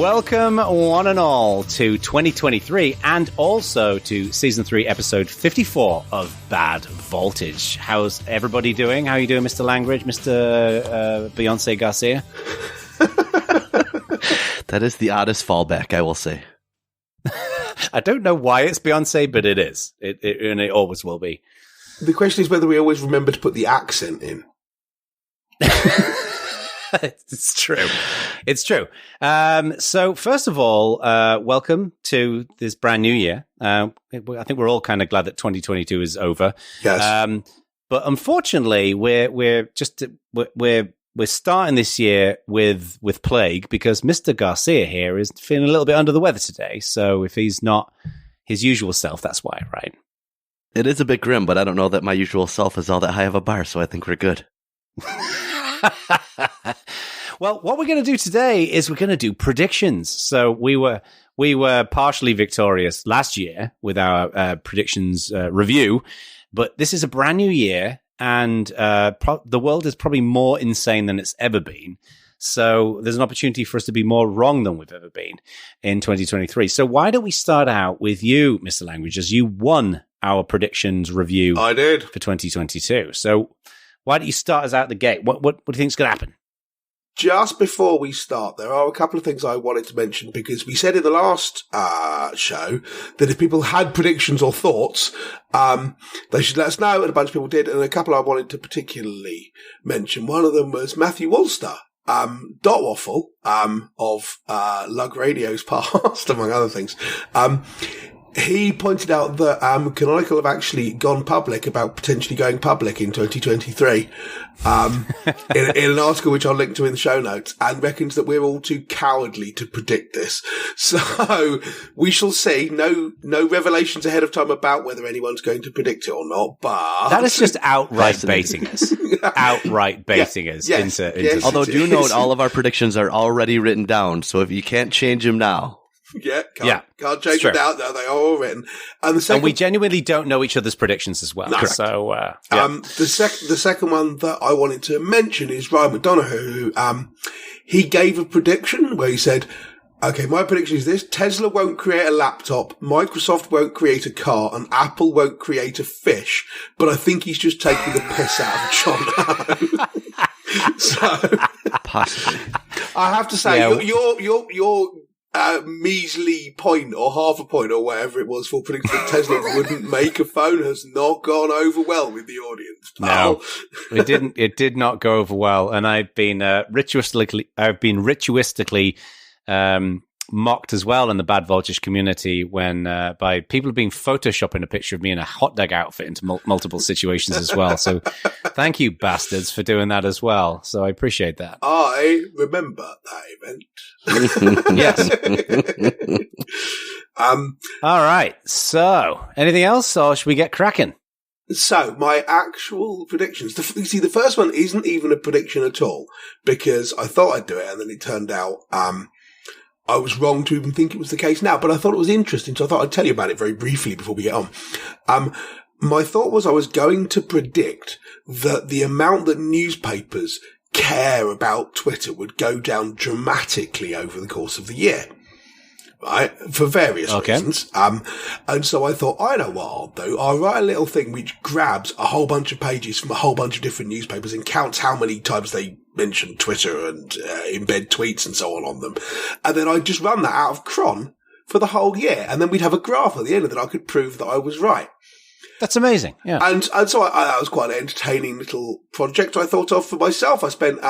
Welcome, one and all, to 2023 and also to Season 3, Episode 54 of Bad Voltage. How's everybody doing? How are you doing, Mr. Langridge, Mr. Beyonce Garcia? That is the oddest fallback, I will say. I don't know why it's Beyonce, but it is. And it always will be. The question is whether we always remember to put the accent in. It's true. It's true. So first of all, welcome to this brand new year. I think we're all kind of glad that 2022 is over. Yes. But unfortunately, we're starting this year with plague because Mr. Garcia here is feeling a little bit under the weather today. So if he's not his usual self, that's why, right? It is a bit grim, but I don't know that my usual self is all that high of a bar, so I think we're good. Well, what we're going to do today is we're going to do predictions. So we were partially victorious last year with our predictions review, but this is a brand new year, and the world is probably more insane than it's ever been. So there's an opportunity for us to be more wrong than we've ever been in 2023. So why don't we start out with you, Mr. Langridge, as you won our predictions review. I did. For 2022. So why don't you start us out the gate? What do you think is going to happen? Just before we start, there are a couple of things I wanted to mention because we said in the last show that if people had predictions or thoughts, they should let us know, and a bunch of people did, and a couple I wanted to particularly mention. One of them was Matthew Wolster, Dot Waffle, of Lug Radio's past, among other things. He pointed out that Canonical have actually gone public about potentially going public in 2023 in an article which I'll link to in the show notes, and reckons that we're all too cowardly to predict this. So we shall see. No revelations ahead of time about whether anyone's going to predict it or not, but... That is just outright baiting us. Outright baiting us. Into Although do note, all of our predictions are already written down, so if you can't change them now... Can't change it out. No, they are all written. And we genuinely don't know each other's predictions as well. No, so, the second one that I wanted to mention is Ryan McDonough, who he gave a prediction where he said, "Okay, my prediction is this: Tesla won't create a laptop, Microsoft won't create a car, and Apple won't create a fish." But I think he's just taking the piss out of Jono. So, possibly, I have to say, your measly point or half a point or whatever it was for predicting that Tesla wouldn't make a phone has not gone over well with the audience. Pal. No, it didn't. It did not go over well, and I've been ritualistically mocked as well in the Bad Voltage community when by people being photoshopping a picture of me in a hot dog outfit into multiple situations as well. So thank you, bastards, for doing that as well. So I appreciate that. I remember that event. Yes. All right. So anything else, or should we get cracking? So my actual predictions. You see, the first one isn't even a prediction at all because I thought I'd do it and then it turned out I was wrong to even think it was the case now, but I thought it was interesting, so I thought I'd tell you about it very briefly before we get on. My thought was I was going to predict that the amount that newspapers care about Twitter would go down dramatically over the course of the year. Right? For various reasons. And so I thought, I know what I'll do. I'll write a little thing which grabs a whole bunch of pages from a whole bunch of different newspapers and counts how many times they mention Twitter and embed tweets and so on them. And then I'd just run that out of cron for the whole year. And then we'd have a graph at the end of it. I could prove that I was right. That's amazing. Yeah. And so that was quite an entertaining little project I thought of for myself. I spent,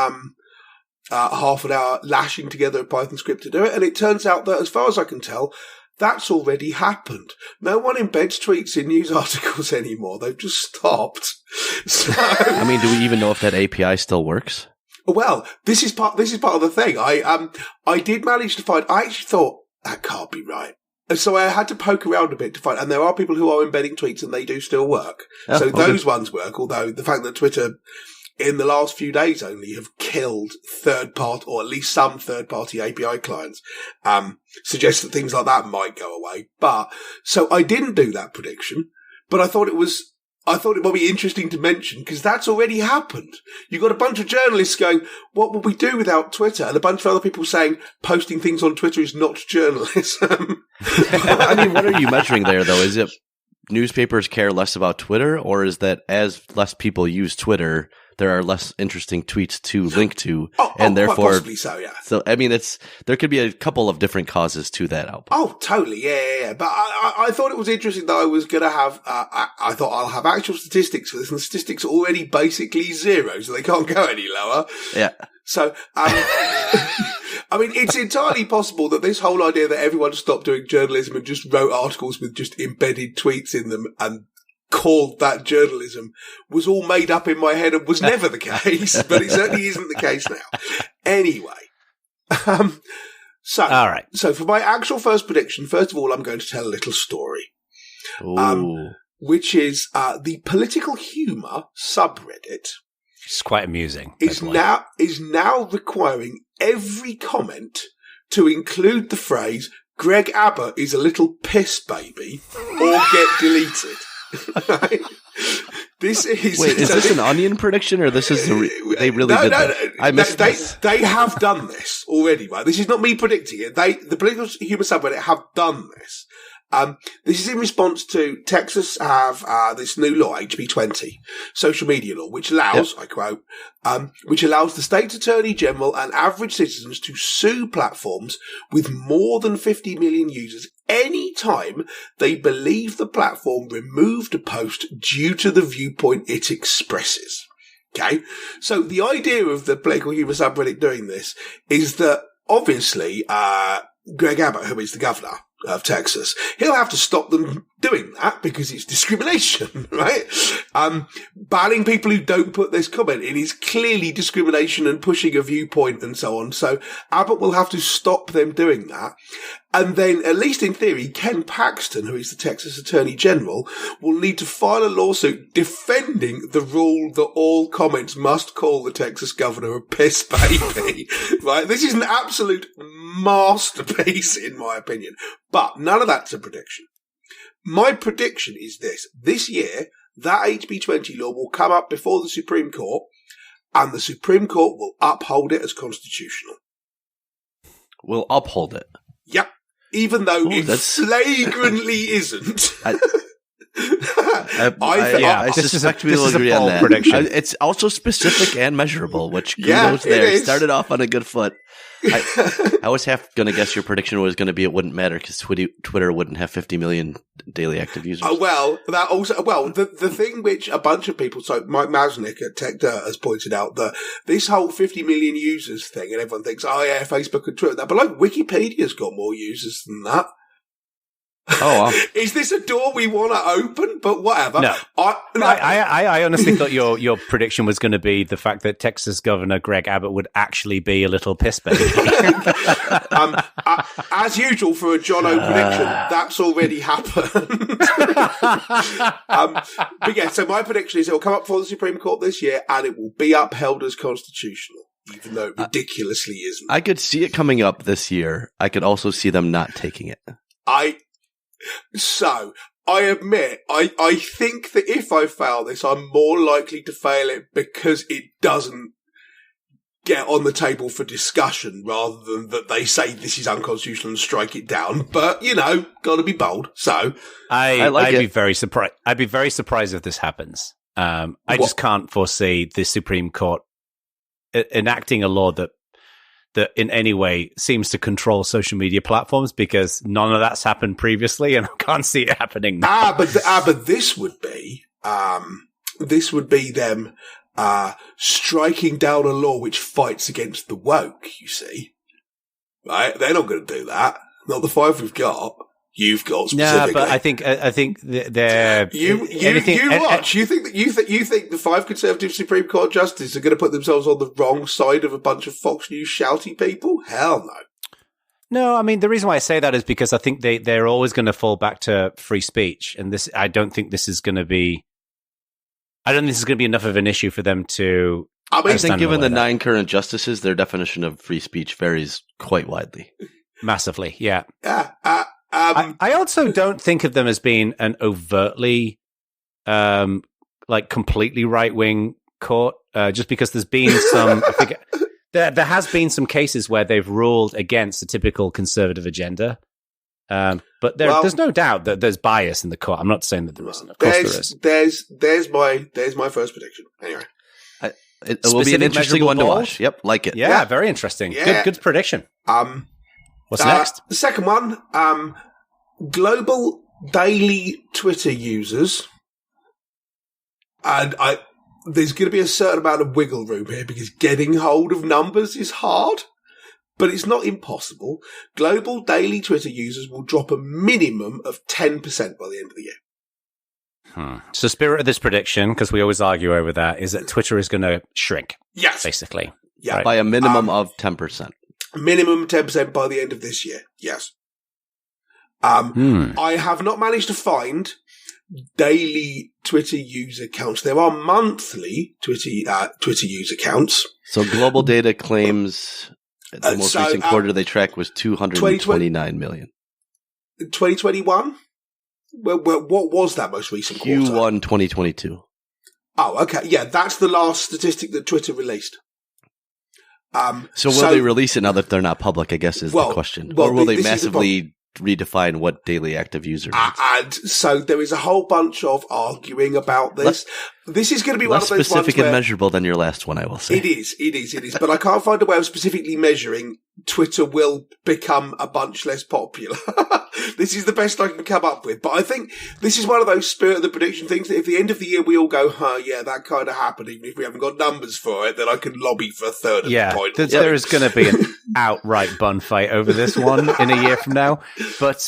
half an hour lashing together a Python script to do it. And it turns out that as far as I can tell, that's already happened. No one embeds tweets in news articles anymore. They've just stopped. So, I mean, do we even know if that API still works? Well, this is part of the thing. I did manage to find, I actually thought that can't be right. And so I had to poke around a bit to find, and there are people who are embedding tweets and they do still work. So those ones work, although the fact that Twitter in the last few days only have killed third-party, or at least some third-party API clients, suggests that things like that might go away. But, so I didn't do that prediction, but I thought it was I thought it might be interesting to mention because that's already happened. You've got a bunch of journalists going, what would we do without Twitter? And a bunch of other people saying posting things on Twitter is not journalism. I mean, what are you measuring there, though? Is it newspapers care less about Twitter, or is that as less people use Twitter, there are less interesting tweets to link to, and therefore, possibly so, yeah. So, I mean, there could be a couple of different causes to that output. Oh, totally, yeah. But I thought it was interesting that I was going to have. I thought I'll have actual statistics for this, and the statistics are already basically zero, so they can't go any lower. Yeah. So, I mean, it's entirely possible that this whole idea that everyone stopped doing journalism and just wrote articles with just embedded tweets in them and called that journalism was all made up in my head and was never the case, but it certainly isn't the case now. Anyway, so all right. So for my actual first prediction, first of all, I'm going to tell a little story, which is the political humor subreddit. It's quite amusing. Is now requiring every comment to include the phrase "Greg Abbott is a little piss baby" or get deleted. Right? This is. Wait, is this an Onion prediction, or this is they really did that? I missed this. They have done this already, right? This is not me predicting it. The political humor subreddit have done this. This is in response to Texas have this new law, HB 20, social media law, which allows, I quote, which allows the state's attorney general and average citizens to sue platforms with more than 50 million users any time they believe the platform removed a post due to the viewpoint it expresses. Okay? So the idea of the political humor subreddit doing this is that obviously, Greg Abbott, who is the governor of Texas, he'll have to stop them doing that because it's discrimination, right? Banning people who don't put this comment in is clearly discrimination and pushing a viewpoint and so on. So Abbott will have to stop them doing that. And then, at least in theory, Ken Paxton, who is the Texas Attorney General, will need to file a lawsuit defending the rule that all comments must call the Texas governor a piss baby. Right? This is an absolute masterpiece, in my opinion. But none of that's a prediction. My prediction is this. This year, that HB 20 law will come up before the Supreme Court, and the Supreme Court will uphold it as constitutional. Will uphold it? Yep. Even though it flagrantly isn't. I suspect we will agree on that. Prediction. It's also specific and measurable, which kudos there. Started off on a good foot. I was half going to guess your prediction was going to be it wouldn't matter because Twitter wouldn't have 50 million daily active users. The thing which a bunch of people, so Mike Masnick at TechDirt has pointed out that this whole 50 million users thing, and everyone thinks, oh yeah, Facebook and Twitter, but like Wikipedia's got more users than that. Oh, wow. Is this a door we want to open? But whatever. No. I honestly thought your prediction was going to be the fact that Texas Governor Greg Abbott would actually be a little piss baby. As usual for a Jono prediction, that's already happened. But yeah, so my prediction is it will come up before the Supreme Court this year and it will be upheld as constitutional, even though it ridiculously isn't. I could see it coming up this year. I could also see them not taking it. So, I admit, I think that if I fail this, I'm more likely to fail it because it doesn't get on the table for discussion rather than that they say this is unconstitutional and strike it down. But, gotta be bold. So, I'd be very surprised. I'd be very surprised if this happens. I just can't foresee the Supreme Court enacting a law that in any way seems to control social media platforms because none of that's happened previously and I can't see it happening now. But this would be them striking down a law which fights against the woke, you see. Right? They're not going to do that. Not the five we've got. You've got specifically. No, but I think they're you watch. You think the five conservative Supreme Court justices are going to put themselves on the wrong side of a bunch of Fox News shouty people? Hell no. No, I mean the reason why I say that is because I think they're always going to fall back to free speech, and I don't think this is going to be enough of an issue for them to. I think given the 9 current justices, their definition of free speech varies quite widely. Massively, yeah. I also don't think of them as being an overtly like completely right-wing court, just because there's been some, I think there has been some cases where they've ruled against the typical conservative agenda. But there's no doubt that there's bias in the court. I'm not saying that there isn't. Of course there is. There's my first prediction. Anyway. It will be an interesting one to watch. Yep, like it. Yeah, very interesting. Yeah. Good prediction. What's next? The second one, global daily Twitter users. And there's going to be a certain amount of wiggle room here because getting hold of numbers is hard, but it's not impossible. Global daily Twitter users will drop a minimum of 10% by the end of the year. So spirit of this prediction, because we always argue over that, is that Twitter is going to shrink. Yes. Basically. Yeah. Right. By a minimum of 10%. Minimum 10% by the end of this year. Yes. I have not managed to find daily Twitter user counts. There are monthly Twitter user counts. So global data claims the most recent quarter they tracked was 229 million. 2021? Well, what was that most recent quarter? Q1 2022. Oh, okay. Yeah, that's the last statistic that Twitter released. So will they release it now that they're not public, I guess, is the question. Or will they massively redefine what daily active user is? And so there is a whole bunch of arguing about this. This is going to be one of those ones less specific and measurable than your last one, I will say. It is. But I can't find a way of specifically measuring Twitter will become a bunch less popular. This is the best I can come up with. But I think this is one of those spirit of the prediction things that if at the end of the year we all go, yeah, that kind of happened, even if we haven't got numbers for it, then I can lobby for a third of the point. There is going to be an outright bun fight over this one in a year from now. But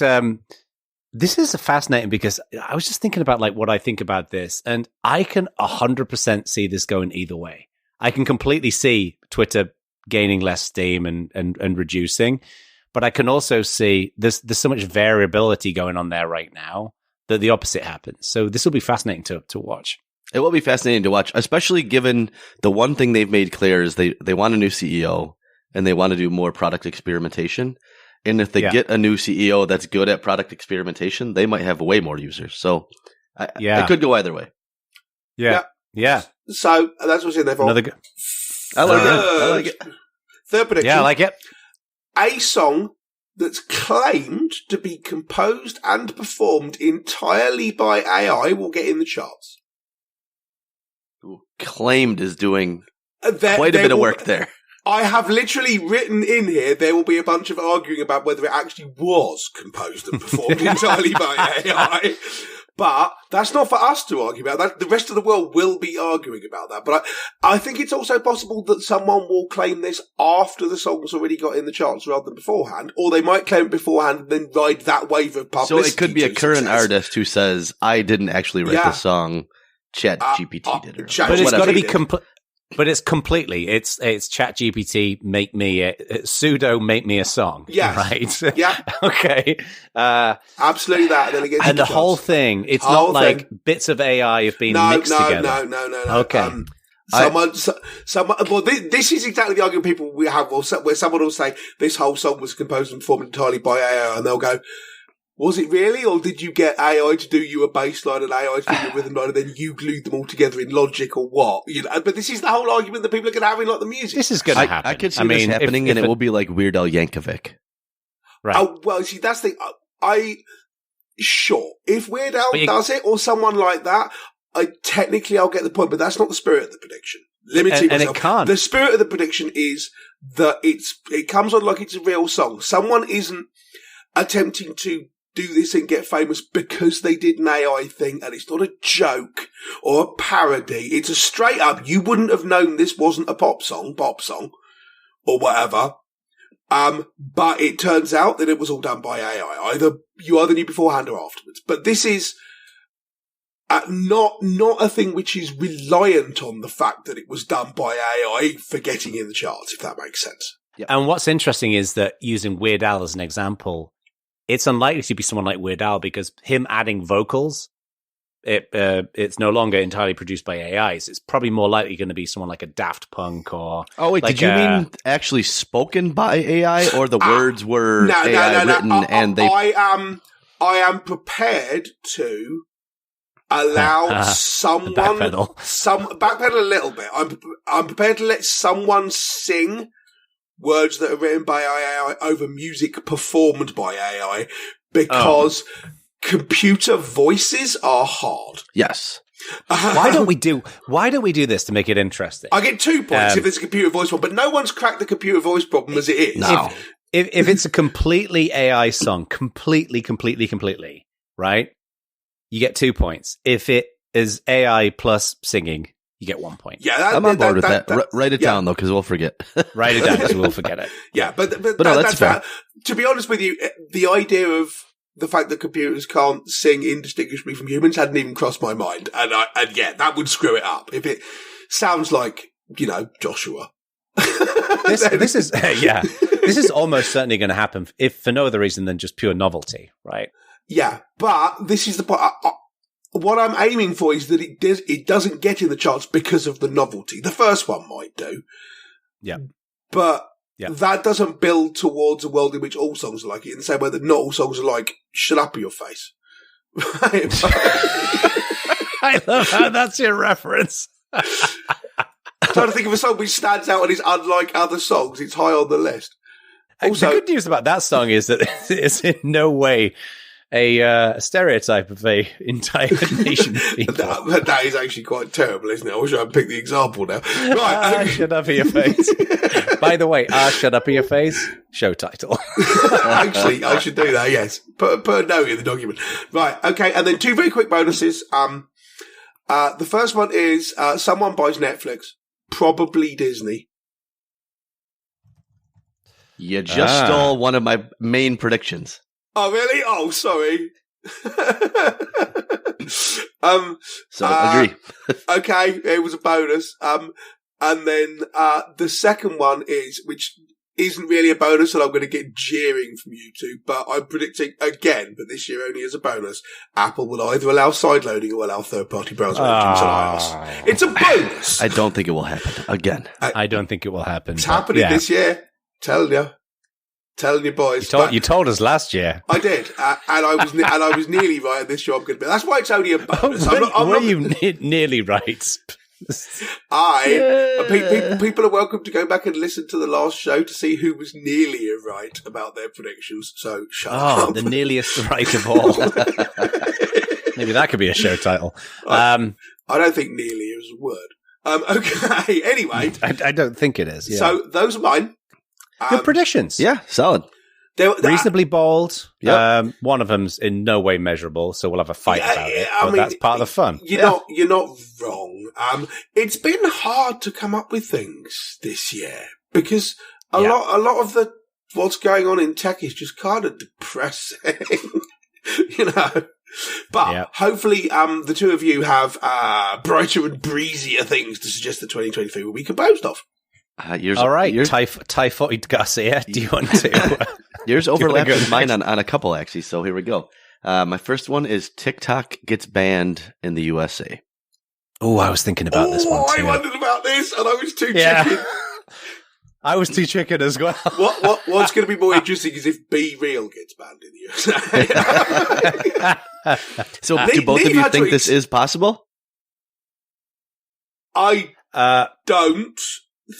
this is fascinating because I was just thinking about like what I think about this, and I can 100% see this going either way. I can completely see Twitter gaining less steam and reducing, but I can also see there's so much variability going on there right now that the opposite happens. So this will be fascinating to watch. It will be fascinating to watch, especially given the one thing they've made clear is they want a new CEO and they want to do more product experimentation. And if they get a new CEO that's good at product experimentation, they might have way more users. So it could go either way. Yeah. So that's what's in there for. I like it. Third prediction. Yeah, I like it. A song that's claimed to be composed and performed entirely by AI will get in the charts. Ooh, claimed is doing quite a bit of work there. I have literally written in here, there will be a bunch of arguing about whether it actually was composed and performed entirely by AI. But that's not for us to argue about. That the rest of the world will be arguing about that. But I think it's also possible that someone will claim this after the song's already got in the charts rather than beforehand. Or they might claim it beforehand and then ride that wave of publicity. So it could be a current artist who says, I didn't actually write the song, Chat GPT did it. But it's got to be But it's completely, it's ChatGPT make me pseudo make me a song. Yeah. Right? Yeah. Okay. Absolutely that. And the whole thing, it's not like bits of AI have been mixed together. No. Okay. Someone. Well, this is exactly the argument people we have, where someone will say this whole song was composed and performed entirely by AI, and they'll go, was it really, or did you get AI to do you a bass line and AI to do you a rhythm line, and then you glued them all together in Logic or what? You know, but this is the whole argument that people are going to have in like the music. This is going to happen. I could see this happening, and it will be like Weird Al Yankovic. Right. Oh well, see, that's the sure if Weird Al does it or someone like that, I'll get the point, but that's not the spirit of the prediction. Limiting and it can't. The spirit of the prediction is that it comes on like it's a real song. Someone isn't attempting to do this and get famous because they did an AI thing, and it's not a joke or a parody. It's a straight up, you wouldn't have known this wasn't a pop song, or whatever. But it turns out that it was all done by AI. You either knew beforehand or afterwards. But this is not a thing which is reliant on the fact that it was done by AI for getting in the charts, if that makes sense. Yep. And what's interesting is that using Weird Al as an example, it's unlikely to be someone like Weird Al because him adding vocals, it's no longer entirely produced by AI. So it's probably more likely going to be someone like a Daft Punk or. Oh wait, did you mean actually spoken by AI, or the words were AI written and they? I am prepared to allow someone backpedal a little bit. I'm prepared to let someone sing words that are written by AI over music performed by AI because computer voices are hard. Yes. Why don't we do this to make it interesting? I get 2 points if it's a computer voice problem, but no one's cracked the computer voice problem as it is. No. If it's a completely AI song, completely, right? You get 2 points. If it is AI plus singing, you get 1 point. Yeah, I'm on board with that. Write it down though, because we'll forget. Write it down because we'll forget it. Yeah, but no, that's fair. To be honest with you, the idea of the fact that computers can't sing indistinguishably from humans hadn't even crossed my mind, and yeah, that would screw it up. If it sounds like Joshua. This is almost certainly going to happen, if for no other reason than just pure novelty, right? Yeah, but this is the point. What I'm aiming for is that it doesn't get in the charts because of the novelty. The first one might do. Yeah. But that doesn't build towards a world in which all songs are like it, in the same way that not all songs are like, shut up in your face. Right? I love how that's your reference. I'm trying to think of a song which stands out and is unlike other songs. It's high on the list. Also, the good news about that song is that it's in no way a stereotype of a entire nation of people. That is actually quite terrible, isn't it? I wish I'd picked the example now. Right. Shut up in your face. By the way, shut up in your face, show title. Actually, I should do that, yes. Put a note in the document. Right, okay, and then 2 very quick bonuses. The first one is someone buys Netflix, probably Disney. You just stole one of my main predictions. Oh, really? Oh, sorry. Agree. Okay, it was a bonus. And then the second one is, which isn't really a bonus, and I'm going to get jeering from you two, but I'm predicting again, but this year only as a bonus, Apple will either allow sideloading or allow third-party browser engines on iOS. It's a bonus. I don't think it will happen again. I don't think it will happen. It's happening this year. Telling you, boys. You told us last year. I did, and I was nearly right. And this year I'm going to be. That's why it's only a bonus. Were you nearly right? People are welcome to go back and listen to the last show to see who was nearly right about their predictions. So shut up. The nearliest right of all. Maybe that could be a show title. I don't think nearly is a word. Okay. Anyway, I don't think it is. Yeah. So those are mine. Good predictions. Yeah, solid. Reasonably bold. Yep. One of them's in no way measurable, so we'll have a fight about it. But that's part of the fun. You're not wrong. It's been hard to come up with things this year because a lot of what's going on in tech is just kind of depressing. But hopefully, the two of you have brighter and breezier things to suggest that 2023 will be composed of. All right, Typhoid Garcia, do you want to? Yours overlaps with mine on a couple, actually, so here we go. My first one is TikTok gets banned in the USA. Oh, I was thinking about this one too. I wondered about this, and I was too chicken. I was too chicken as well. What's going to be more interesting is if Be Real gets banned in the USA. So do both of you think this is possible? I don't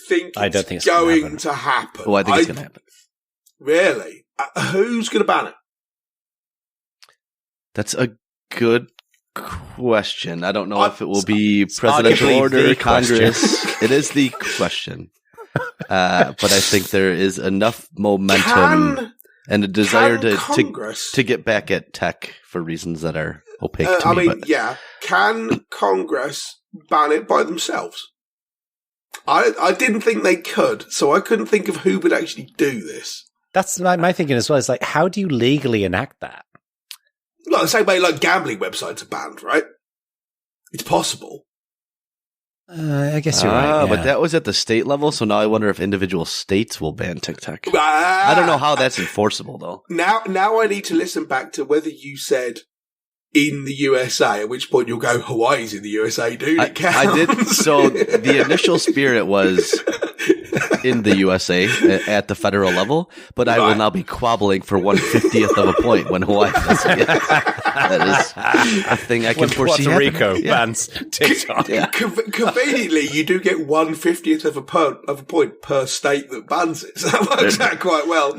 think it's going to happen. Oh, I think it's going to happen. Really? Who's going to ban it? That's a good question. I don't know if it will be presidential order, Congress. It is the question. But I think there is enough momentum and a desire to get back at tech for reasons that are opaque to me. Can Congress ban it by themselves? I didn't think they could, so I couldn't think of who would actually do this. That's my thinking as well. It's like, how do you legally enact that? Like the same way like gambling websites are banned, right? It's possible. I guess you're right. Yeah. But that was at the state level, so now I wonder if individual states will ban TikTok. I don't know how that's enforceable, though. Now I need to listen back to whether you said in the USA, at which point you'll go, Hawaii's in the USA, dude. It counts. I did. So the initial spirit was in the USA at the federal level, but I will now be quabbling for 1/50th of a point when Hawaii does it. That is a thing I can foresee. Puerto Rico bans TikTok. Conveniently, you do get 1/50th of a point per state that bans it. So that works out quite well.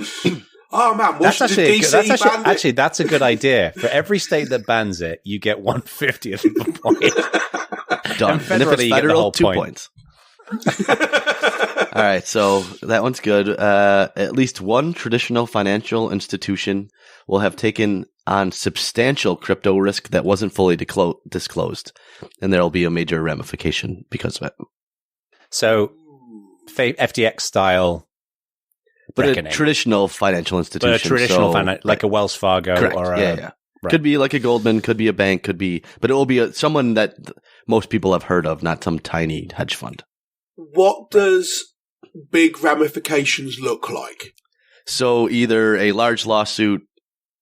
Oh man, Washington DC banned it. Actually, that's a good idea. For every state that bans it, you get 1/50th of a point. Done. And if it's federal, 2 points. All right, so that one's good. At least one traditional financial institution will have taken on substantial crypto risk that wasn't fully disclosed, and there will be a major ramification because of it. So, FTX style. But reckoning. A traditional financial institution. But a traditional like a Wells Fargo. Correct. Or a... Yeah. Right. Could be like a Goldman, could be a bank, but it will be someone that most people have heard of, not some tiny hedge fund. What does big ramifications look like? So either a large lawsuit,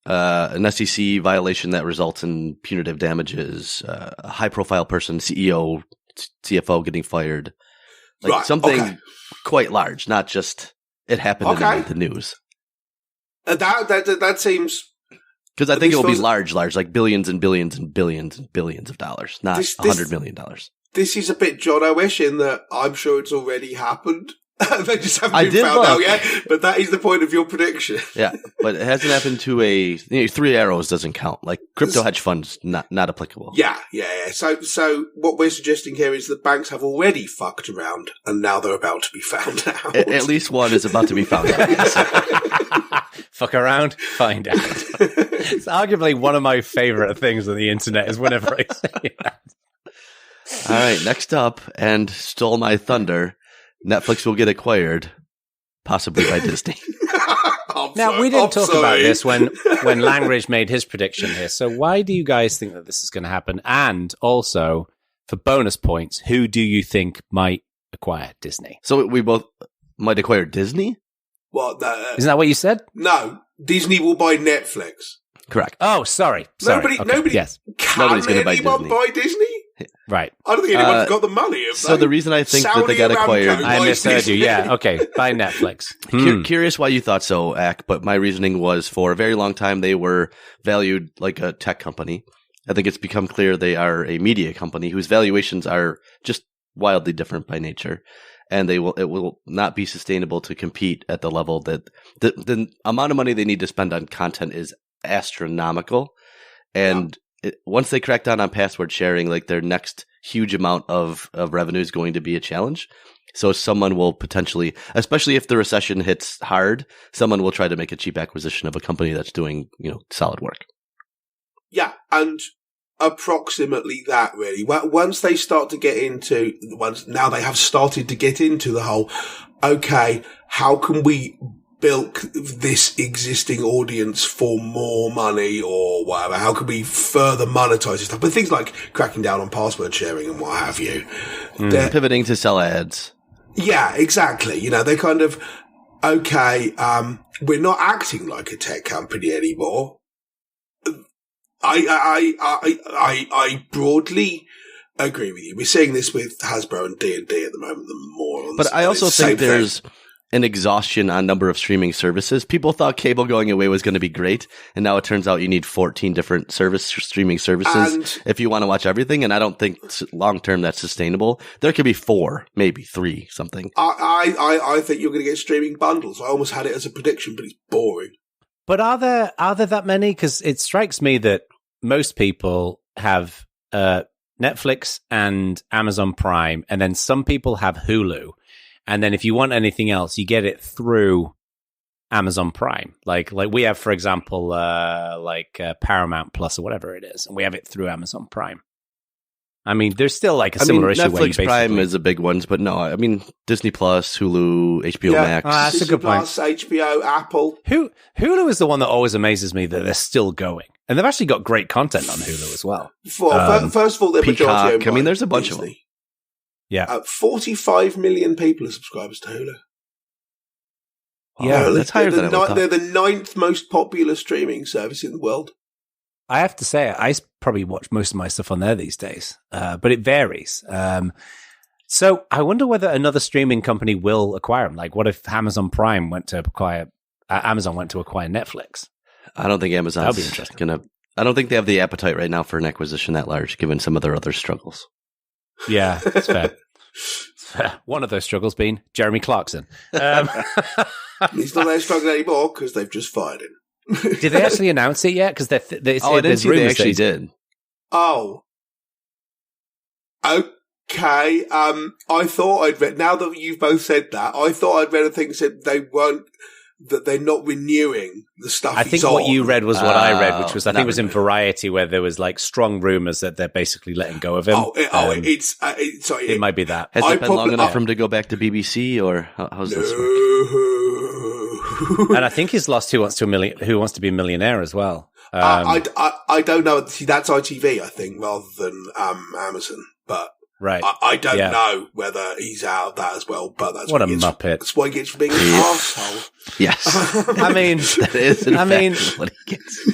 an SEC violation that results in punitive damages, a high-profile person, CEO, CFO getting fired, something quite large, not just it happened in the news. That seems. Because I think it will be large, like billions and billions and billions and billions of dollars, not $100 million. This is a bit Jono-ish in that I'm sure it's already happened. They just haven't been found out yet, but that is the point of your prediction. Yeah, but it hasn't happened to Three Arrows doesn't count. Like crypto hedge funds, not applicable. Yeah. So what we're suggesting here is that banks have already fucked around, and now they're about to be found out. At least one is about to be found out. Fuck around, find out. It's arguably one of my favorite things on the internet is whenever I say that. All right, next up, and stole my thunder, Netflix will get acquired, possibly by Disney. Now, we didn't talk about this when Langridge made his prediction here. So why do you guys think that this is going to happen? And also, for bonus points, who do you think might acquire Disney? So we both might acquire Disney? Well, isn't that what you said? No, Disney will buy Netflix. Correct. Oh, sorry. Nobody's going to buy Disney. Buy Disney? Right. I don't think anyone's got the money. So the reason I think that they got acquired... I misheard you. Yeah, okay. Buy Netflix. Curious why you thought so, Ak, but my reasoning was for a very long time they were valued like a tech company. I think it's become clear they are a media company whose valuations are just wildly different by nature. And it will not be sustainable to compete at the level that the amount of money they need to spend on content is astronomical. And once they crack down on password sharing, like their next huge amount of revenue is going to be a challenge. So someone will potentially, especially if the recession hits hard, someone will try to make a cheap acquisition of a company that's doing, solid work. Yeah. And approximately that really. Once they start to get into now they have started to get into the whole, okay, how can we bilk this existing audience for more money or whatever? How can we further monetize this stuff? But things like cracking down on password sharing and what have you. Pivoting to sell ads. Yeah, exactly. They're kind of, okay, we're not acting like a tech company anymore. I broadly agree with you. We're seeing this with Hasbro and D&D at the moment. But I also think there's an exhaustion on number of streaming services. People thought cable going away was going to be great, and now it turns out you need 14 different streaming services if you want to watch everything, and I don't think long-term that's sustainable. There could be 4, maybe 3, something. I think you're going to get streaming bundles. I almost had it as a prediction, but it's boring. But are there that many? Because it strikes me that most people have Netflix and Amazon Prime, and then some people have Hulu. And then if you want anything else, you get it through Amazon Prime. Like we have, for example, Paramount Plus or whatever it is, and we have it through Amazon Prime. I mean, there's still like a similar issue. Netflix Prime is a big one, but no, I mean, Disney Plus, Hulu, HBO Max. That's a good point. Plus, HBO, Apple. Hulu is the one that always amazes me that they're still going. And they've actually got great content on Hulu as well. First of all, they're majority owned by I mean, there's a bunch Disney. of them. Yeah. 45 million people are subscribers to Hulu. Yeah, that's higher than I thought. They're the 9th most popular streaming service in the world. I have to say, I probably watch most of my stuff on there these days, but it varies. So I wonder whether another streaming company will acquire them. Like, what if Amazon Prime went to acquire Netflix? I don't think Amazon's That'd be interesting. I don't think they have the appetite right now for an acquisition that large, given some of their other struggles. Yeah, it's fair. One of those struggles being Jeremy Clarkson. He's not there struggling anymore because they've just fired him. Did they actually announce it yet? Because I didn't see they actually did. Oh. Okay. I thought I'd read, now that you've both said that, I thought I'd read a thing that said that they're not renewing the stuff. I think what you read was what I read, which was, I think it was in Variety, where there was like strong rumors that they're basically letting go of him. It might be that. Has it been long enough for him to go back to BBC, or how's this work? And I think he's lost Who Wants to Be a Millionaire as well. I don't know. See, that's ITV, I think, rather than Amazon. But right, I don't know whether he's out of that as well. But that's what a muppet. That's what he gets for being an arsehole. Yes, I mean, that is. What he gets.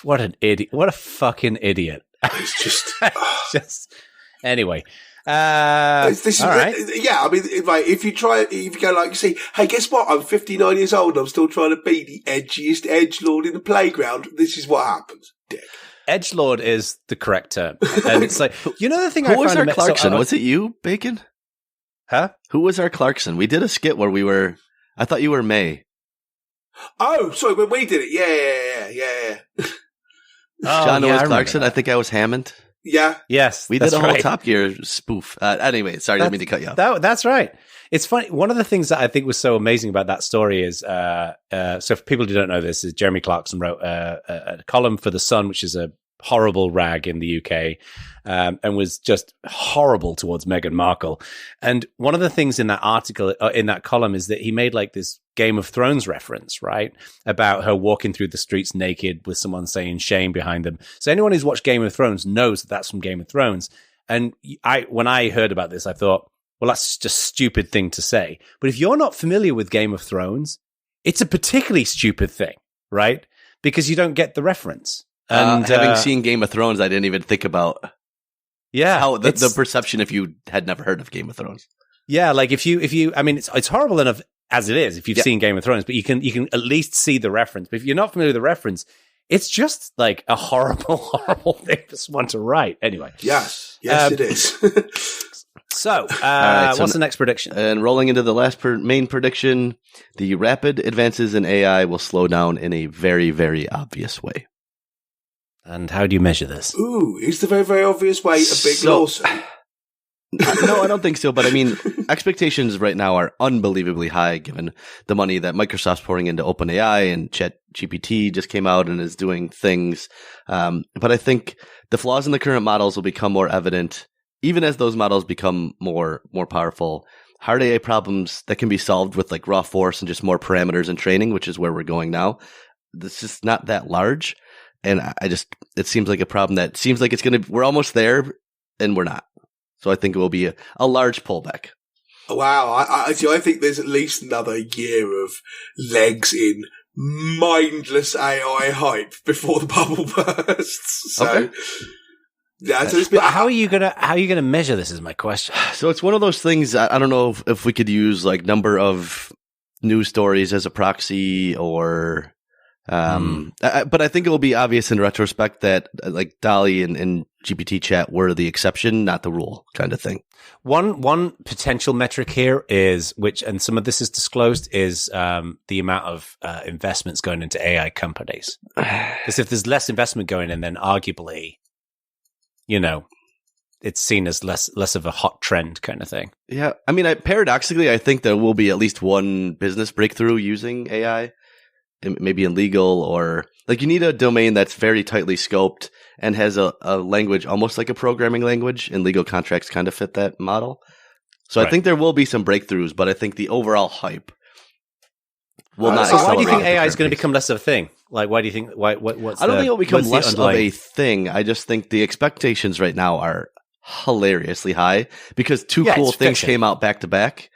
What an idiot! What a fucking idiot! It's just anyway. All right. Yeah, I mean, if you go like, see, hey, guess what? I'm 59 years old and I'm still trying to be the edgiest edgelord in the playground. This is what happens, dick. Edgelord is the correct term. And it's like, you know the thing Who was our Clarkson? Was it you, Bacon? Huh? Who was our Clarkson? We did a skit where I thought you were May. Oh, sorry, when we did it. Yeah. Jono was Clarkson. I think I was Hammond. Yeah. Yes. We did a whole Top Gear spoof. Anyway, sorry, didn't mean to cut you off. That's right. It's funny. One of the things that I think was so amazing about that story is, so for people who don't know this, is Jeremy Clarkson wrote a column for The Sun, which is a horrible rag in the UK, and was just horrible towards Meghan Markle. And one of the things in that article, in that column, is that he made like this Game of Thrones reference, right? About her walking through the streets naked with someone saying shame behind them. So anyone who's watched Game of Thrones knows that that's from Game of Thrones. And when I heard about this, I thought, well, that's just a stupid thing to say. But if you're not familiar with Game of Thrones, it's a particularly stupid thing, right? Because you don't get the reference. And having seen Game of Thrones, I didn't even think about how the perception if you had never heard of Game of Thrones. Yeah, like if you, I mean, it's horrible enough as it is if you've seen Game of Thrones, but you can at least see the reference. But if you're not familiar with the reference, it's just like a horrible, horrible thing for someone to write. Anyway, yes, it is. So, what's the next prediction? And rolling into the last main prediction, the rapid advances in AI will slow down in a very, very obvious way. And how do you measure this? Ooh, is the very, very obvious way a big lawsuit? No, I don't think so. But I mean, expectations right now are unbelievably high given the money that Microsoft's pouring into OpenAI, and ChatGPT just came out and is doing things. But I think the flaws in the current models will become more evident even as those models become more powerful. Hard AI problems that can be solved with like raw force and just more parameters and training, which is where we're going now. This is not that large. And it seems like a problem that seems like we're almost there and we're not. So I think it will be a large pullback. Wow. I think there's at least another year of legs in mindless AI hype before the bubble bursts. So, okay. Yeah, but how are you gonna measure this is my question. So it's one of those things. I don't know if we could use like number of news stories as a proxy or, but I think it will be obvious in retrospect that like DALL-E and GPT chat were the exception, not the rule kind of thing. One potential metric here is, and some of this is disclosed, is the amount of investments going into AI companies. Because if there's less investment going in, then arguably, it's seen as less of a hot trend kind of thing. Yeah. I mean, paradoxically, I think there will be at least one business breakthrough using AI, maybe in legal, or like you need a domain that's very tightly scoped and has a language almost like a programming language, and legal contracts kind of fit that model. So right. I think there will be some breakthroughs, but I think the overall hype will not. So why do you think AI is going to become less of a thing? Like, why do you think? What's I don't think it will become less of a thing. I just think the expectations right now are hilariously high because two cool things came out back to back,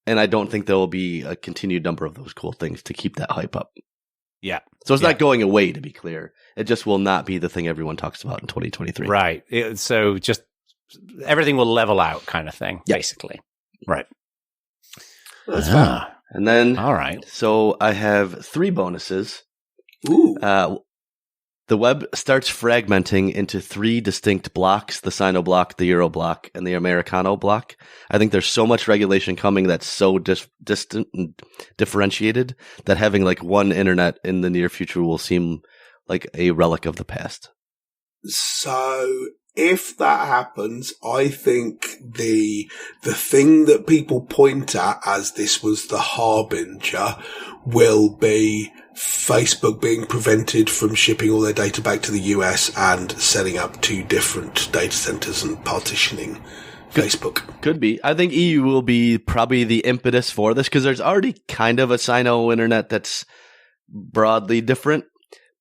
and I don't think there will be a continued number of those cool things to keep that hype up. Yeah. So it's not going away, to be clear. It just will not be the thing everyone talks about in 2023. Right. So just everything will level out kind of thing, basically. Right. That's fine. And then, all right. So I have 3 bonuses. Ooh. The web starts fragmenting into 3 distinct blocks, the Sino block, the Euro block, and the Americano block. I think there's so much regulation coming that's so distant and differentiated that having like one internet in the near future will seem like a relic of the past. So if that happens, I think the thing that people point at as this was the harbinger will be Facebook being prevented from shipping all their data back to the US and setting up 2 different data centers and partitioning Facebook. Could be. I think EU will be probably the impetus for this because there's already kind of a Sino internet that's broadly different.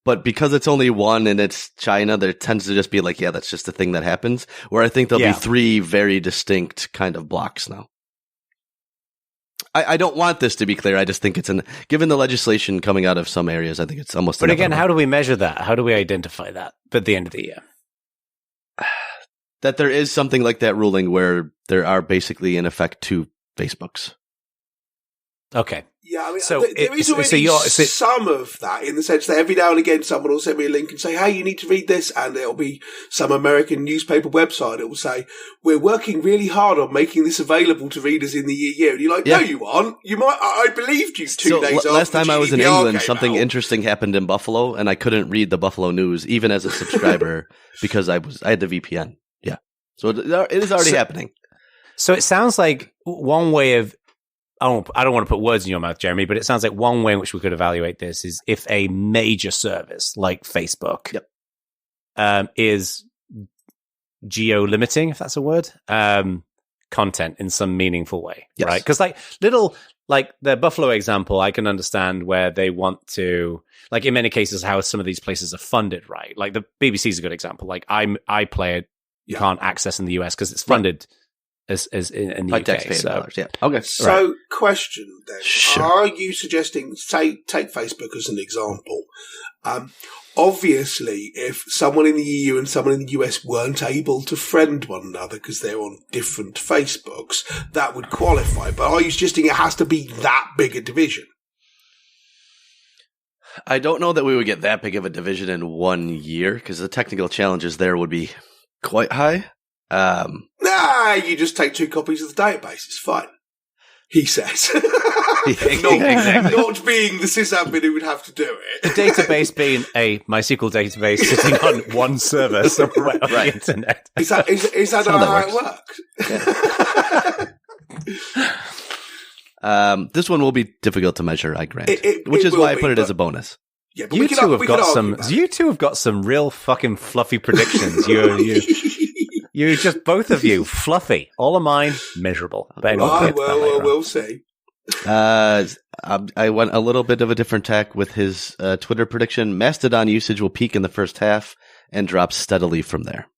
But because it's only one and it's China, there tends to just be like, yeah, that's just a thing that happens. Where I think there'll be 3 very distinct kind of blocks now. I don't want this to be clear. I just think it's given the legislation coming out of some areas, I think it's almost. But again, how do we measure that? How do we identify that at the end of the year? That there is something like that ruling where there are basically in effect 2 Facebooks. Okay. Yeah, I mean, there is already some of that in the sense that every now and again someone will send me a link and say, hey, you need to read this, and it'll be some American newspaper website. It will say, we're working really hard on making this available to readers in the EU. And you're like, no, you aren't. You might. I believed you 2 days after last time I was in England, something interesting happened in Buffalo, and I couldn't read the Buffalo News, even as a subscriber, because I had the VPN. Yeah. So it is already happening. So it sounds like one way of, I don't want to put words in your mouth, Jeremy, but it sounds like one way in which we could evaluate this is if a major service like Facebook is geo-limiting, if that's a word, content in some meaningful way, right? Because like the Buffalo example, I can understand where they want to, like in many cases, how some of these places are funded, right? Like the BBC is a good example. Like iPlayer, you can't access in the US because it's funded as in the UK. So, okay. So, question then: Are you suggesting, take Facebook as an example? Obviously, if someone in the EU and someone in the US weren't able to friend one another because they're on different Facebooks, that would qualify. But are you suggesting it has to be that big a division? I don't know that we would get that big of a division in 1 year because the technical challenges there would be quite high. Nah, you just take 2 copies of the database. It's fine. He says. Not being the sysadmin who would have to do it. The database being a MySQL database sitting on one server somewhere on the internet. Is that how it works? This one will be difficult to measure, I grant. Which is why I put it as a bonus. Yeah, but you two have got some real fucking fluffy predictions. You just, both of you, fluffy. All of mine, miserable. We'll see. I went a little bit of a different tack with his Twitter prediction. Mastodon usage will peak in the first half and drop steadily from there.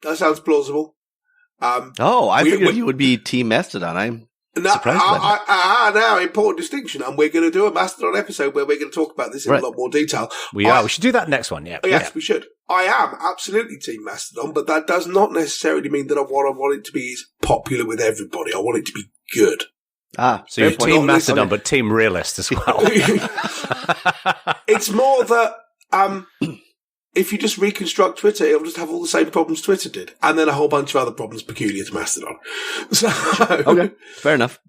That sounds plausible. I figured you would be Team Mastodon. I'm surprised by that. Now, important distinction. And we're going to do a Mastodon episode where we're going to talk about this in a lot more detail. We should do that next one, Yes, we should. I am absolutely Team Mastodon, but that does not necessarily mean that what I want it to be is popular with everybody. I want it to be good. So you're Team Mastodon, but Team Realist as well. It's more that if you just reconstruct Twitter, it'll just have all the same problems Twitter did, and then a whole bunch of other problems peculiar to Mastodon. So, okay, fair enough.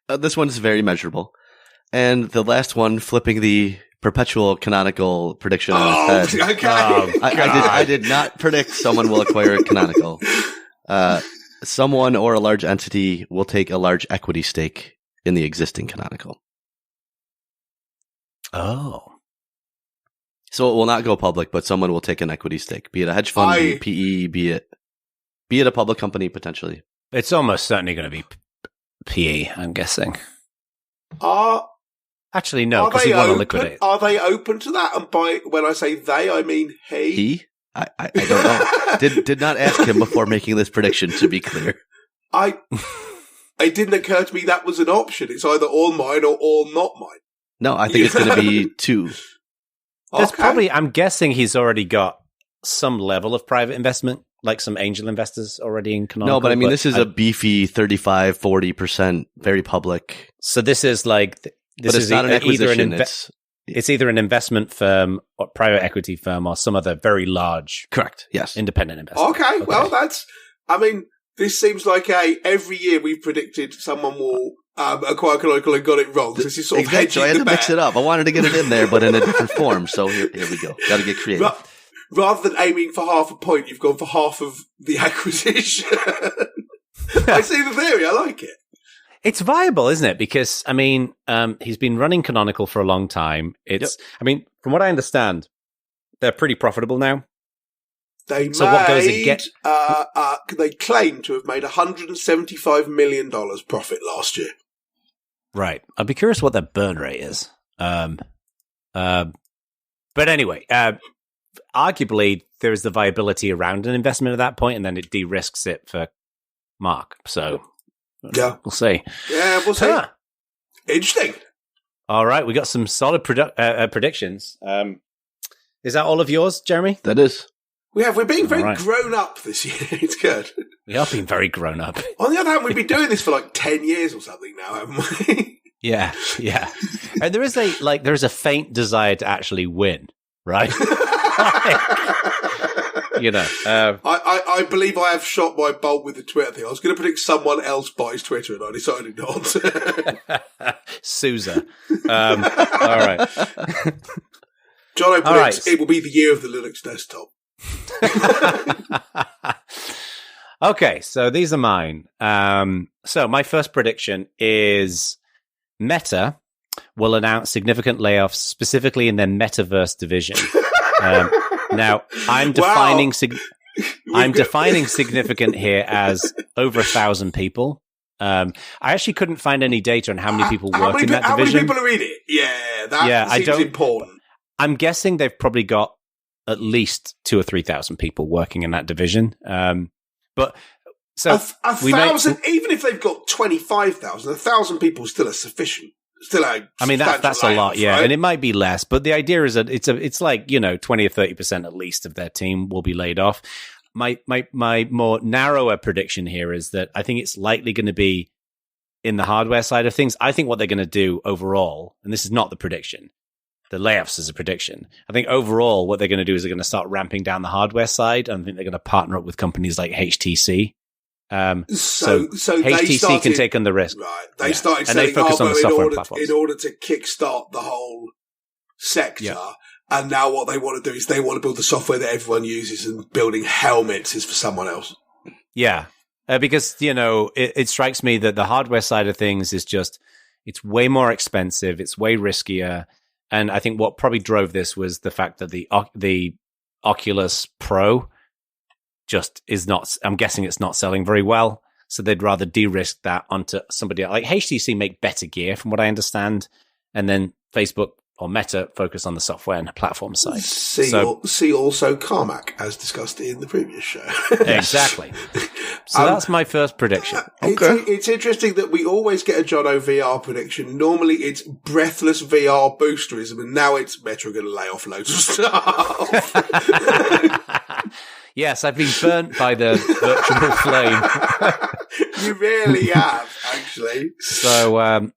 This one is very measurable. And the last one, flipping the perpetual canonical prediction on its head. Okay. I did not predict someone will acquire canonical. Someone or a large entity will take a large equity stake in the existing canonical. Oh. So it will not go public, but someone will take an equity stake, be it a hedge fund, be it PE, be it a public company potentially. It's almost certainly going to be PE, I'm guessing. Actually, no, because he want to liquidate. Are they open to that? And by when I say they, I mean he. He? I don't know. Did not ask him before making this prediction, to be clear. It didn't occur to me that was an option. It's either all mine or all not mine. No, I think it's going to be 2. There's probably, I'm guessing he's already got some level of private investment like some angel investors already in Canonical? No, but I mean, this is a beefy 35, 40%, very public. So this is like, this is not an acquisition. It's either an investment firm or private equity firm or some other very large, correct? Yes, independent investor. Okay, well, this seems like every year we've predicted someone will acquire Canonical and got it wrong. So this is sort of hedging I had the to mix bet. it up. I wanted to get it in there, but in a different form. So here we go. Got to get creative. Rather than aiming for half a point, you've gone for half of the acquisition. I see the theory. I like it. It's viable, isn't it? Because, I mean, he's been running Canonical for a long time. I mean, from what I understand, they're pretty profitable now. They claim to have made $175 million profit last year. Right. I'd be curious what their burn rate is. But anyway, arguably, there is the viability around an investment at that point, and then it de-risks it for Mark. So, yeah, we'll see. Yeah, we'll see. Huh. Interesting. All right, we got some solid predictions. Is that all of yours, Jeremy? That is. We're being very grown up this year. It's good. We are being very grown up. On the other hand, we've been doing this for like 10 years or something now, haven't we? Yeah. And there is a faint desire to actually win, right? I believe I have shot my bolt with the Twitter thing. I was going to predict someone else buys Twitter, and I decided not. Sousa. All right. Jono predicts it will be the year of the Linux desktop. Okay, so these are mine. So my first prediction is Meta will announce significant layoffs, specifically in their metaverse division. Now, I'm defining significant here as over 1,000 people. I actually couldn't find any data on how many people work in that division. How many people are in it? Yeah, that seems important. I'm guessing they've probably got at least 2,000 or 3,000 people working in that division. But so 1,000, even if they've got 25,000, 1,000 people still are sufficient. That's a lot, yeah, right? And it might be less, but the idea is that it's like 20 or 30% at least of their team will be laid off. My more narrower prediction here is that I think it's likely going to be in the hardware side of things. I think what they're going to do overall, and this is not the prediction, the layoffs is a prediction. I think overall what they're going to do is they're going to start ramping down the hardware side. I think they're going to partner up with companies like HTC. So HTC can take on the risk. Right. They started selling hardware in order to kickstart the whole sector. Yeah. And now what they want to do is they want to build the software that everyone uses, and building helmets is for someone else. Yeah. Because, it strikes me that the hardware side of things is it's way more expensive. It's way riskier. And I think what probably drove this was the fact that the Oculus Pro just is not, I'm guessing it's not selling very well. So they'd rather de-risk that onto somebody else. Like HTC make better gear from what I understand. And then Facebook or Meta focus on the software and the platform side. See also Carmack, as discussed in the previous show. Exactly. So that's my first prediction. Okay. It's interesting that we always get a Jono VR prediction. Normally it's breathless VR boosterism, and now it's Meta are going to lay off loads of stuff. Yes, I've been burnt by the virtual flame. You really have, actually. So,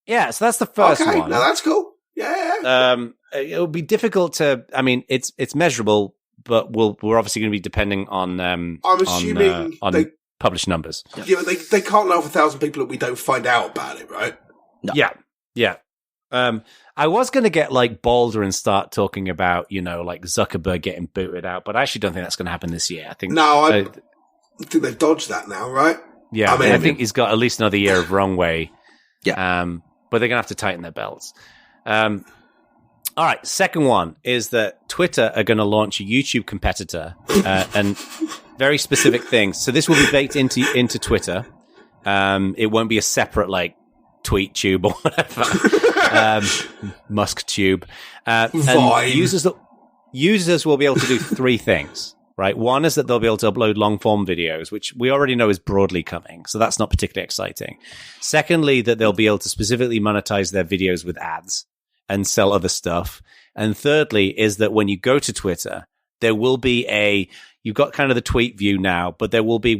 so that's the first one. No, that's cool. Yeah. It'll be difficult to. I mean, it's measurable, but we're obviously going to be depending on. I'm assuming on published numbers. Yeah, but they can't lay off 1,000 people and we don't find out about it, right? No. Yeah. I was going to get bolder and start talking about, Zuckerberg getting booted out, but I actually don't think that's going to happen this year. I think I think they've dodged that now, right? Yeah, I think he's got at least another year of wrong way. Yeah. But they're going to have to tighten their belts. All right, second one is that Twitter are going to launch a YouTube competitor and very specific things. So this will be baked into Twitter. It won't be a separate tweet tube or whatever. Musk tube. And users will be able to do three things, right? One is that they'll be able to upload long form videos, which we already know is broadly coming. So that's not particularly exciting. Secondly, that they'll be able to specifically monetize their videos with ads and sell other stuff. And thirdly is that when you go to Twitter, there will be you've got kind of the tweet view now, but there will be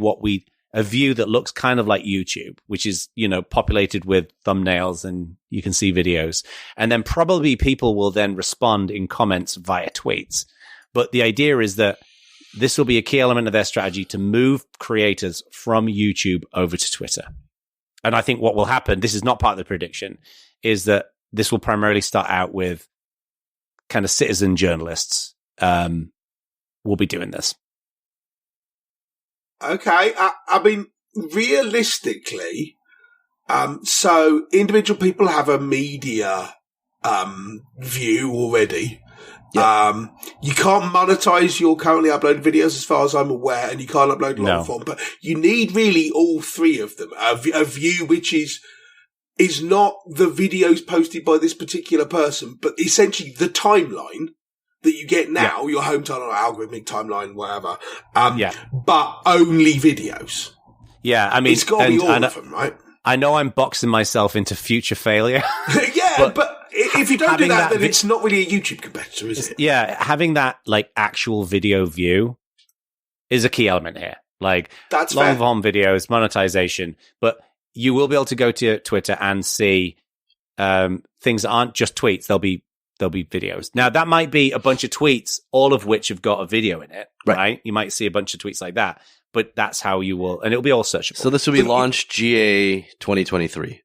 a view that looks kind of like YouTube, which is, populated with thumbnails and you can see videos. And then probably people will then respond in comments via tweets. But the idea is that this will be a key element of their strategy to move creators from YouTube over to Twitter. And I think what will happen, this is not part of the prediction, is that this will primarily start out with kind of citizen journalists will be doing this. Okay. I mean, realistically, so individual people have a media view already. Yep. You can't monetize your currently uploaded videos as far as I'm aware, and you can't upload long form, but you need really all three of them. A view which is not the videos posted by this particular person, but essentially the timeline that you get now, your home timeline, algorithmic timeline, whatever. But only videos. Yeah, I mean, it's got to be all of them, right? I know I'm boxing myself into future failure. but if you don't do that, then it's not really a YouTube competitor, is it? Yeah, having that actual video view is a key element here. That's long form videos, monetization, but you will be able to go to Twitter and see things that aren't just tweets. There'll be videos. Now that might be a bunch of tweets, all of which have got a video in it, right? You might see a bunch of tweets like that, but that's how you will, and it'll be all searchable. So this will be launched GA 2023.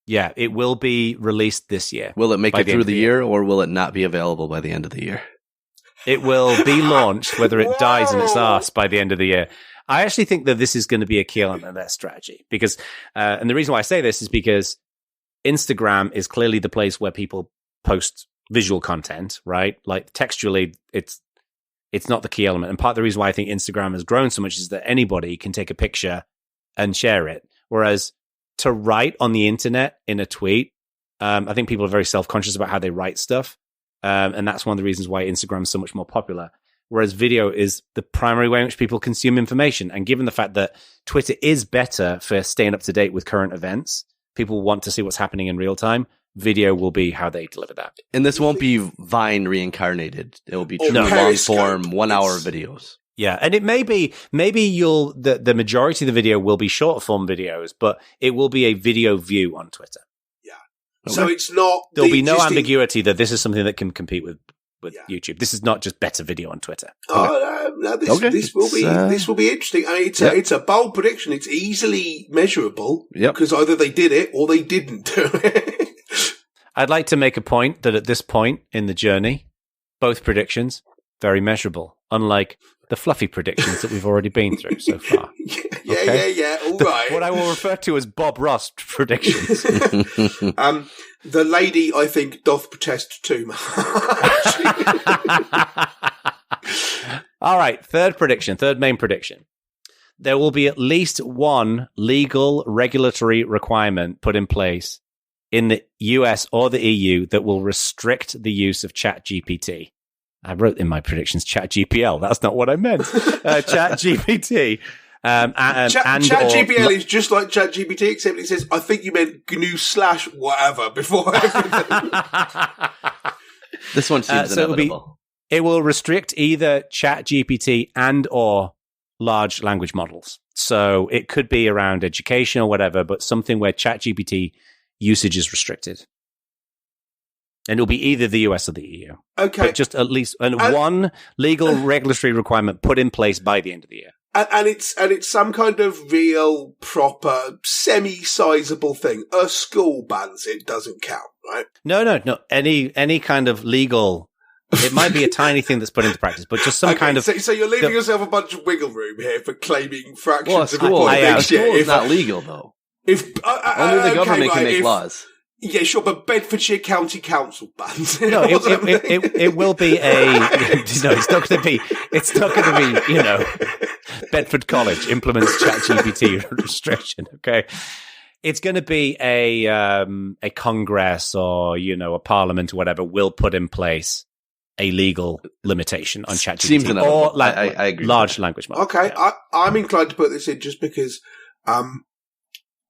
Yeah, it will be released this year. Will it make it through the year, or will it not be available by the end of the year? It will be launched, whether it dies in its arse by the end of the year. I actually think that this is going to be a key element of their strategy because, and the reason why I say this is because Instagram is clearly the place where people post visual content, right? Textually, it's not the key element. And part of the reason why I think Instagram has grown so much is that anybody can take a picture and share it. Whereas to write on the internet in a tweet, I think people are very self-conscious about how they write stuff. And that's one of the reasons why Instagram is so much more popular. Whereas video is the primary way in which people consume information. And given the fact that Twitter is better for staying up to date with current events, people want to see what's happening in real time. Video will be how they deliver that. And this won't be Vine reincarnated. It will be true long form, 1 hour videos. Yeah. And it maybe the majority of the video will be short form videos, but it will be a video view on Twitter. Yeah. Okay. So it's not, there'll be no ambiguity that this is something that can compete with YouTube. This is not just better video on Twitter. This will be interesting. I mean, it's a bold prediction. It's easily measurable because either they did it or they didn't do it. I'd like to make a point that at this point in the journey, both predictions very measurable, unlike the fluffy predictions that we've already been through so far. Yeah. All right. What I will refer to as Bob Ross predictions. The lady, I think, doth protest too much. All right, third main prediction. There will be at least one legal regulatory requirement put in place in the US or the EU that will restrict the use of ChatGPT. I wrote in my predictions ChatGPL. That's not what I meant. ChatGPT. ChatGPL is just like ChatGPT, except it says, I think you meant GNU/whatever before everything. This one seems inevitable. It will restrict either ChatGPT and or large language models. So it could be around education or whatever, but something where ChatGPT usage is restricted. And it'll be either the US or the EU. Okay. But just at least one legal regulatory requirement put in place by the end of the year. And it's some kind of real, proper, semi-sizable thing. A school bans it doesn't count, right? No. Any kind of legal. It might be a tiny thing that's put into practice, but just some kind of. So you're leaving yourself a bunch of wiggle room here for claiming fractions of a point. School is not legal, though. Only the government can make laws. Yeah, sure, but Bedfordshire County Council bans. No, it will be a. No, it's not going to be. It's not going to be. Bedford College implements ChatGPT restriction. Okay, it's going to be a Congress or a Parliament or whatever will put in place a legal limitation on ChatGPT. Seems or I agree. Large language model. Okay, yeah. I'm inclined to put this in just because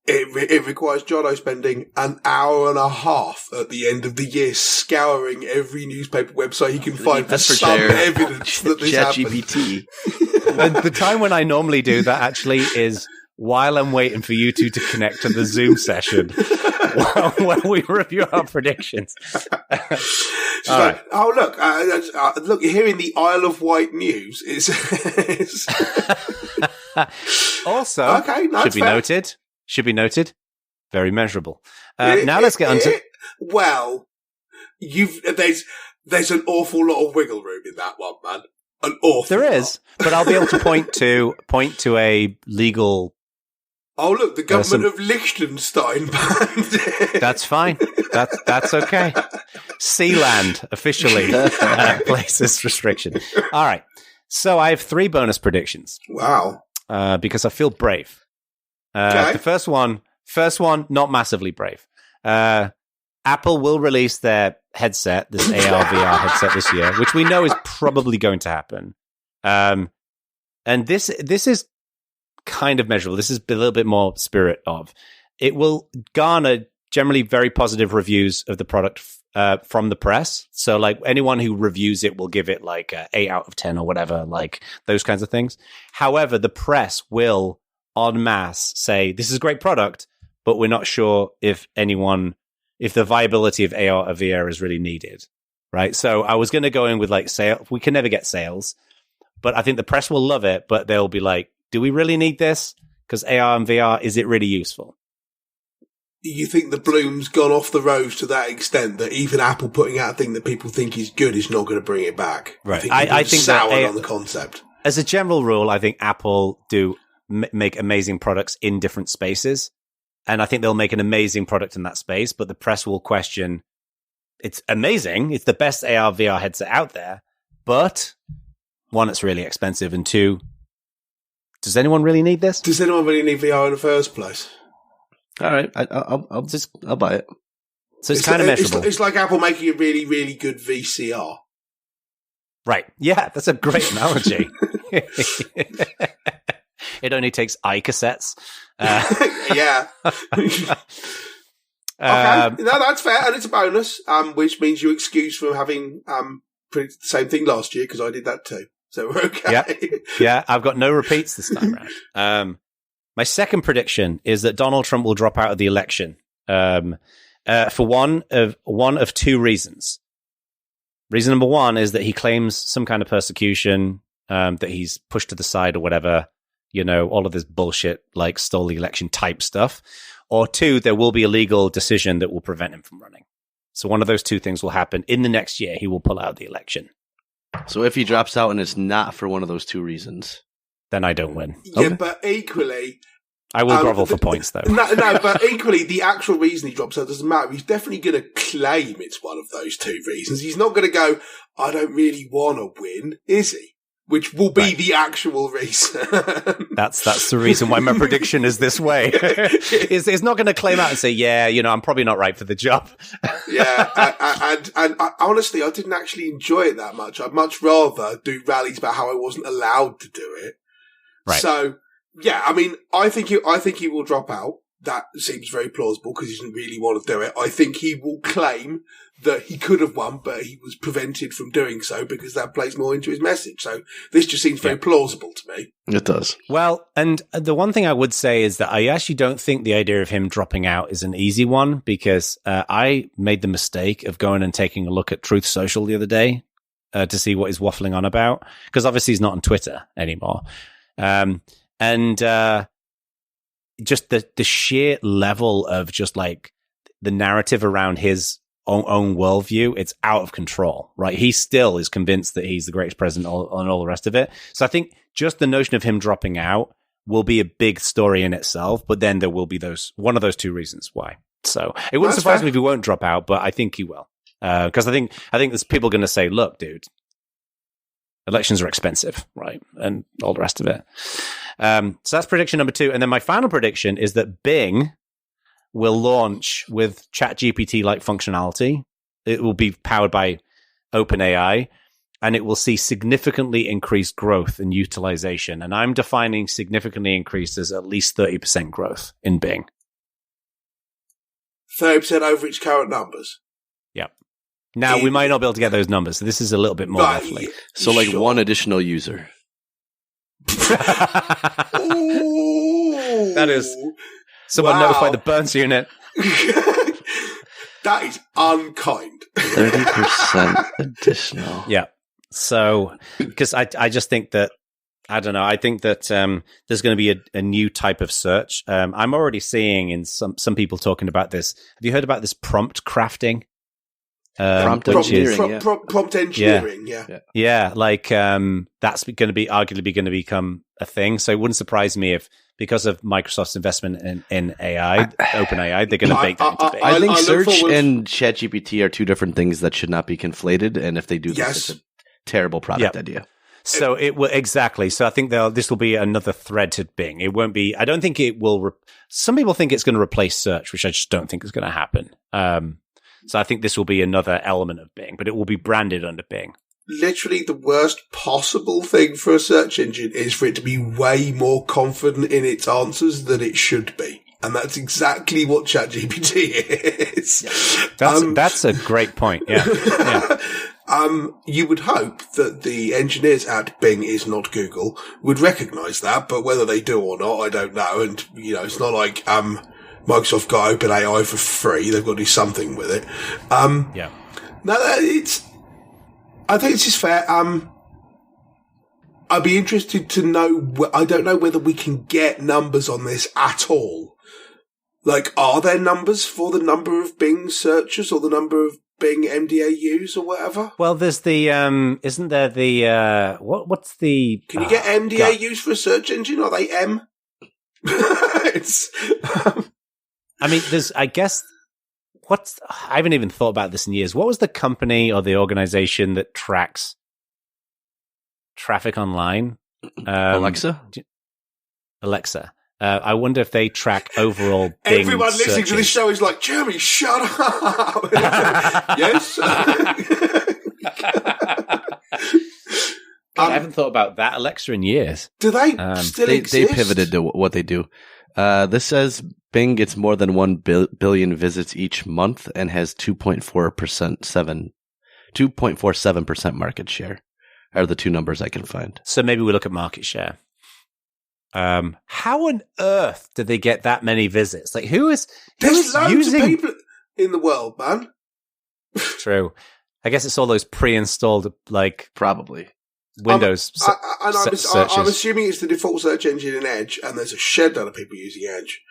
It requires Jono spending an hour and a half at the end of the year scouring every newspaper website he can find for some evidence that this happened. The time when I normally do that actually is while I'm waiting for you two to connect to the Zoom session when we review our predictions. Right. Oh, look, you're hearing the Isle of Wight news. It's also, okay, should be noted, very measurable. Now let's get on to... Well, there's an awful lot of wiggle room in that one, man. An awful There is, but I'll be able to point to a legal... Oh, look, the government of Liechtenstein banned it. That's fine. That's okay. Sealand officially places restriction. All right. So I have 3 bonus predictions. Wow. Because I feel brave. Okay. The first one, not massively brave. Apple will release their headset, this AR VR headset this year, which we know is probably going to happen. And this is kind of measurable. This is a little bit more spirit of. It will garner generally very positive reviews of the product from the press. So like anyone who reviews it will give it like a 8 out of 10 or whatever, like those kinds of things. However, the press will en masse say, this is a great product, but we're not sure if the viability of AR or VR is really needed. Right. So I was going to go in with like sale. We can never get sales, but I think the press will love it, but they'll be like, do we really need this? Because AR and VR, is it really useful? You think the bloom's gone off the rose to that extent that even Apple putting out a thing that people think is good is not going to bring it back? Right. I think soured on the concept. As a general rule, I think Apple do make amazing products in different spaces. And I think they'll make an amazing product in that space, but the press will question, it's amazing. It's the best AR VR headset out there. But 1, it's really expensive. And 2, does anyone really need this? Does anyone really need VR in the first place? All right, I'll buy it. So it's kind of measurable. It's like Apple making a really, really good VCR. Right. Yeah, that's a great analogy. It only takes iCassettes. Yeah. Okay. No, that's fair, and it's a bonus, which means you're excused from having the same thing last year because I did that too. So we're okay. Yeah, I've got no repeats this time around. My second prediction is that Donald Trump will drop out of the election for one of 2 reasons. Reason number 1 is that he claims some kind of persecution, that he's pushed to the side or whatever, all of this bullshit, like stole the election type stuff. Or 2, there will be a legal decision that will prevent him from running. So one of those 2 things will happen. In the next year, he will pull out of the election. So if he drops out and it's not for one of those 2 reasons, then I don't win. Yeah, okay. But equally, I will grovel for points, though. No, but equally, the actual reason he drops out doesn't matter. He's definitely going to claim it's one of those 2 reasons. He's not going to go, I don't really want to win, is he? Which will be the actual reason. That's the reason why my prediction is this way. It's not going to claim out and say, yeah, I'm probably not right for the job. Yeah, and honestly, I didn't actually enjoy it that much. I'd much rather do rallies about how I wasn't allowed to do it. Right. So, yeah, I mean, I think he will drop out. That seems very plausible because he doesn't really want to do it. I think he will claim that he could have won, but he was prevented from doing so because that plays more into his message. So this just seems very plausible to me. It does. Well, and the one thing I would say is that I actually don't think the idea of him dropping out is an easy one because I made the mistake of going and taking a look at Truth Social the other day to see what he's waffling on about because obviously he's not on Twitter anymore. Just the sheer level of just like the narrative around his own worldview, it's out of control, right? He still is convinced that he's the greatest president and all the rest of it. So I think just the notion of him dropping out will be a big story in itself, but then there will be one of those 2 reasons why. So it wouldn't surprise me if he won't drop out, but I think he will. Because I think there's people going to say, look, dude, elections are expensive, right? And all the rest of it. So that's prediction number 2. And then my final prediction is that Bing will launch with ChatGPT-like functionality. It will be powered by OpenAI, and it will see significantly increased growth and utilization. And I'm defining significantly increased as at least 30% growth in Bing. 30% over its current numbers. Yep. Now, we might not be able to get those numbers, so this is a little bit more roughly. So, like, one additional user. Ooh. That is... Someone notify the Burns unit. That is unkind. 30% additional. Yeah. So, because I just think that, I don't know, I think that there's going to be a new type of search. I'm already seeing in some people talking about this. Have you heard about this prompt crafting? Prompt engineering, yeah. Like that's going to be arguably going to become a thing. So it wouldn't surprise me if, because of Microsoft's investment in AI, OpenAI, they're going to bake that into bake. I think search and ChatGPT are two different things that should not be conflated. And if they do this, it's a terrible product idea. So it will exactly. So I think this will be another thread to Bing. It won't be. I don't think it will. Some people think it's going to replace search, which I just don't think is going to happen. So I think this will be another element of Bing, but it will be branded under Bing. Literally, the worst possible thing for a search engine is for it to be way more confident in its answers than it should be. And that's exactly what ChatGPT is. That's a great point. Yeah. You would hope that the engineers at Bing is not Google would recognize that, but whether they do or not, I don't know. And, it's not like, Microsoft got OpenAI for free. They've got to do something with it. Yeah. No, I think this is fair. I'd be interested to know, I don't know whether we can get numbers on this at all. Like, are there numbers for the number of Bing searches or the number of Bing MDAUs or whatever? Well, there's the, isn't there the, what's the... Can you get MDAUs for a search engine? Are they M? I mean, I guess, I haven't even thought about this in years. What was the company or the organization that tracks traffic online? Alexa? I wonder if they track overall Bing Everyone listening searches. to this show is like, Jeremy, shut up! Yes? I haven't thought about that Alexa in years. Do they still exist? They pivoted to what they do. This says Bing gets more than 1 billion visits each month and has 2.47% market share are the two numbers I can find. So maybe we look at market share. How on earth did they get that many visits? Like, there's loads of people in the world, man. True. I guess it's all those pre-installed, like, probably Windows I'm assuming it's the default search engine in Edge, and there's a shed load of people using Edge.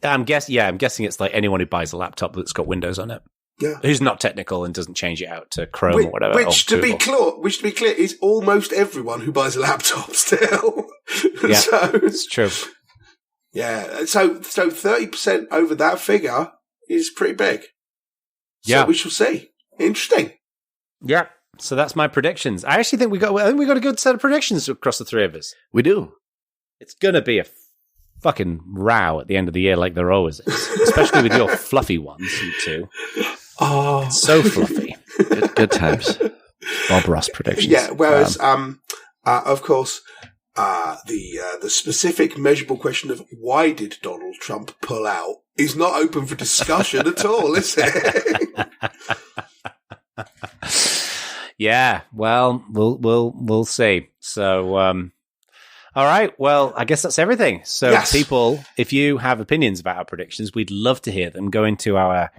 I'm guessing it's like anyone who buys a laptop that's got Windows on it. Yeah. Who's not technical and doesn't change it out to Chrome or whatever. Which, to be clear, is almost everyone who buys a laptop still. Yeah, so, it's true. Yeah, so 30% over that figure is pretty big. Yeah, so we shall see. Interesting. Yeah. So that's my predictions. I actually think we got a good set of predictions across the three of us. We do. It's gonna be a fucking row at the end of the year, like there always is, especially with your fluffy ones, you two. Oh, it's so fluffy. Good times. Bob Ross predictions. Yeah. Whereas, of course, the specific measurable question of why did Donald Trump pull out is not open for discussion at all, is it? Yeah, well, we'll see. So, all right. Well, I guess that's everything. So, yes. People, if you have opinions about our predictions, we'd love to hear them. Go into our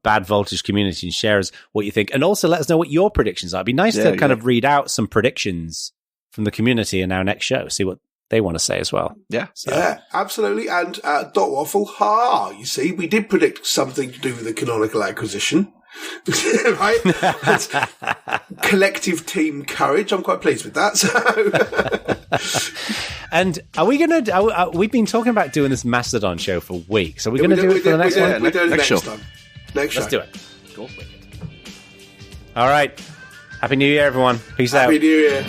Bad Voltage community and share us what you think, and also let us know what your predictions are. It'd be nice to kind of read out some predictions from the community in our next show. See what they want to say as well. Yeah, yeah, absolutely. And Dot Waffle, you see, we did predict something to do with the canonical acquisition. Right? That's collective team courage. I'm quite pleased with that. So. And are we going to? We've been talking about doing this Mastodon show for weeks. Are we going to do it for the next one? We're doing it next time. Next show. Let's do it. Cool. All right. Happy New Year, everyone. Peace out. Happy New Year.